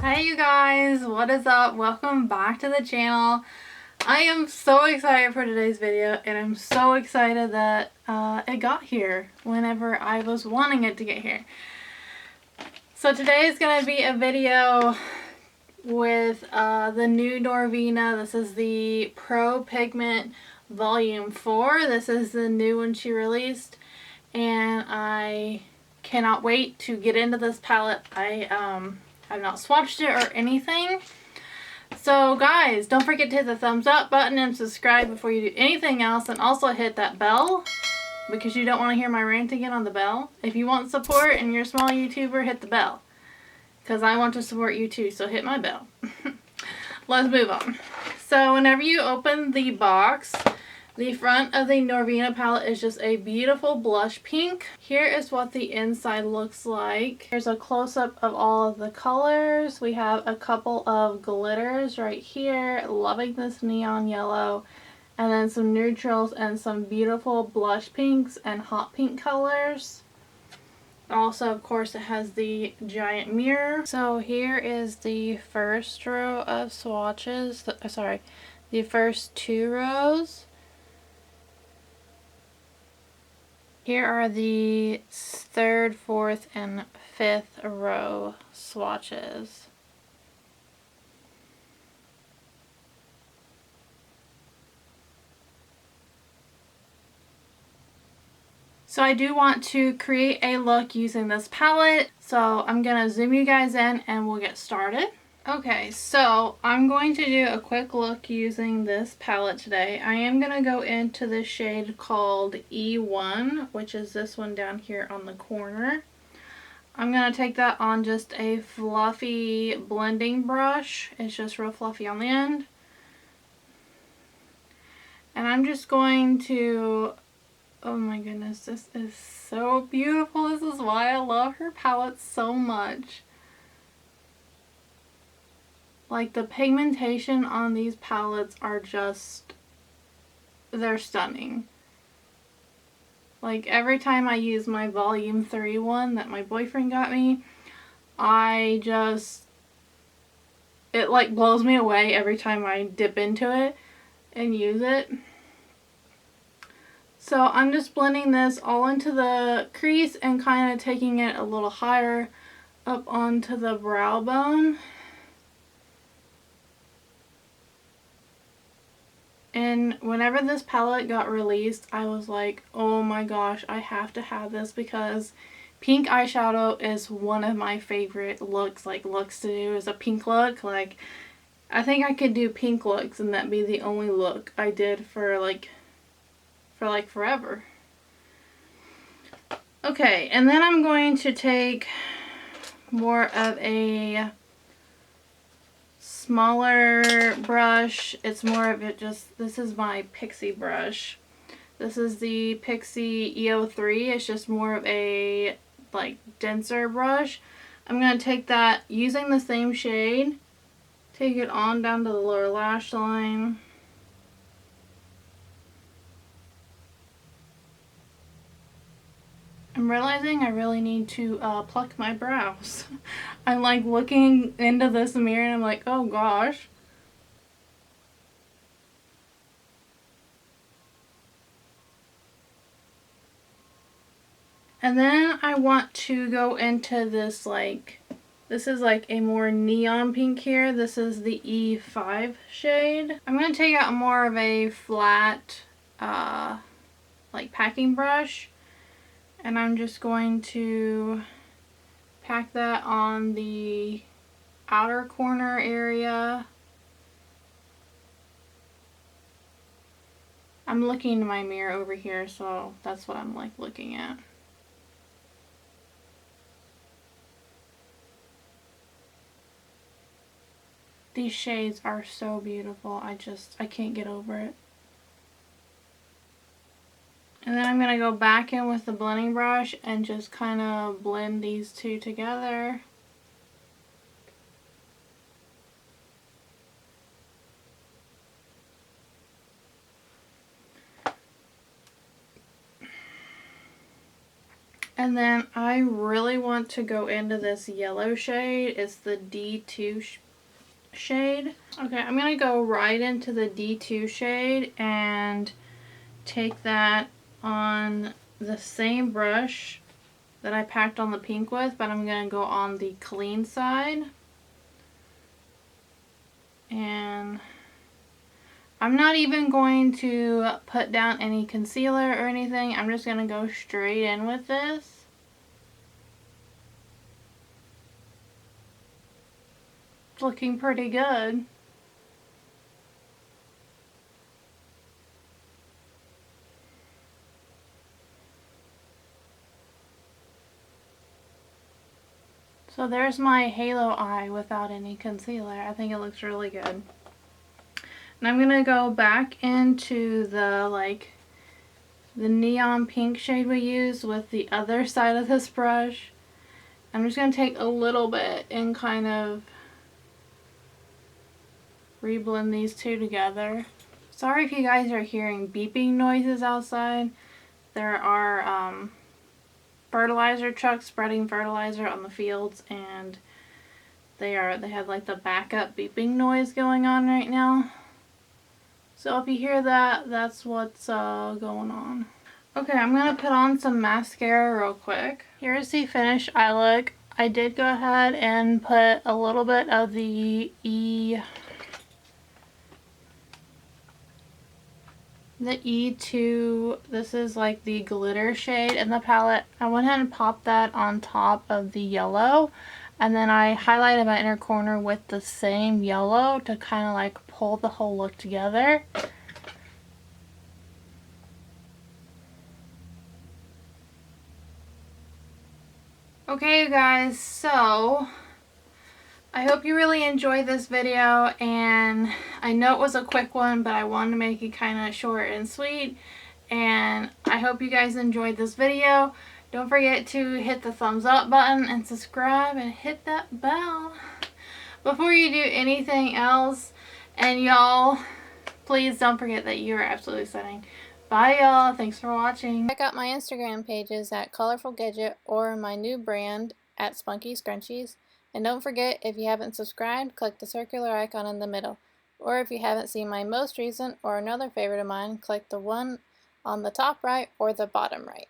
Hey you guys, what is up? Welcome back to the channel. I am so excited for today's video, and I'm so excited that it got here whenever I was wanting it to get here. So today is going to be a video with the new Norvina. This is the Pro Pigment Volume 4. This is the new one she released, and I cannot wait to get into this palette. I've not swatched it or anything. So guys, don't forget to hit the thumbs up button and subscribe before you do anything else, and also hit that bell because you don't want to hear my rant again on the bell. If you want support and you're a small YouTuber, hit the bell because I want to support you too, so hit my bell. Let's move on. So whenever you open the box, the front of the Norvina palette is just a beautiful blush pink. Here is what the inside looks like. Here's a close-up of all of the colors. We have a couple of glitters right here. Loving this neon yellow. And then some neutrals and some beautiful blush pinks and hot pink colors. Also, of course, it has the giant mirror. So here is the first row of swatches. The first two rows. Here are the third, fourth, and fifth row swatches. So I do want to create a look using this palette, so I'm going to zoom you guys in and we'll get started. Okay, so I'm going to do a quick look using this palette today. I am going to go into the shade called E1, which is this one down here on the corner. I'm going to take that on just a fluffy blending brush. It's just real fluffy on the end. And I'm just going to... Oh my goodness, this is so beautiful. This is why I love her palette so much. Like, the pigmentation on these palettes are just, they're stunning. Like, every time I use my Volume 3 one that my boyfriend got me, it like blows me away every time I dip into it and use it. So I'm just blending this all into the crease and kind of taking it a little higher up onto the brow bone. And whenever this palette got released, I was like, oh my gosh, I have to have this because pink eyeshadow is one of my favorite looks to do, is a pink look. Like, I think I could do pink looks and that'd be the only look I did for forever. Okay, and then I'm going to take more of a smaller brush. It's more of it just, this is my Pixie brush. This is the Pixie EO3. It's just more of a like denser brush. I'm going to take that using the same shade, take it on down to the lower lash line. I'm realizing I really need to pluck my brows. I'm like looking into this mirror and I'm like, oh gosh. And then I want to go into this, like, this is like a more neon pink here. This is the E5 shade. I'm going to take out more of a flat like packing brush. And I'm just going to pack that on the outer corner area. I'm looking in my mirror over here, so that's what I'm like looking at. These shades are so beautiful. I can't get over it. And then I'm going to go back in with the blending brush and just kind of blend these two together. And then I really want to go into this yellow shade. It's the D2 shade. Okay, I'm going to go right into the D2 shade and take that on the same brush that I packed on the pink with, but I'm going to go on the clean side. And I'm not even going to put down any concealer or anything. I'm just going to go straight in with this. It's looking pretty good. So there's my halo eye without any concealer. I think it looks really good. And I'm going to go back into the neon pink shade we used with the other side of this brush. I'm just going to take a little bit and kind of reblend these two together. Sorry if you guys are hearing beeping noises outside. There are fertilizer trucks spreading fertilizer on the fields, and they have like the backup beeping noise going on right now. So if you hear that, that's what's going on. Okay, I'm gonna put on some mascara real quick. Here's the finished eye look. I did go ahead and put a little bit of the E2, this is like the glitter shade in the palette. I went ahead and popped that on top of the yellow, and then I highlighted my inner corner with the same yellow to kind of like pull the whole look together. Okay, you guys, so I hope you really enjoyed this video, and I know it was a quick one, but I wanted to make it kind of short and sweet, and I hope you guys enjoyed this video. Don't forget to hit the thumbs up button and subscribe and hit that bell before you do anything else. And y'all, please don't forget that you are absolutely stunning. Bye y'all, thanks for watching. Check out my Instagram pages at Colorful Gadget or my new brand at Spunky Scrunchies. And don't forget, if you haven't subscribed, click the circular icon in the middle. Or if you haven't seen my most recent or another favorite of mine, click the one on the top right or the bottom right.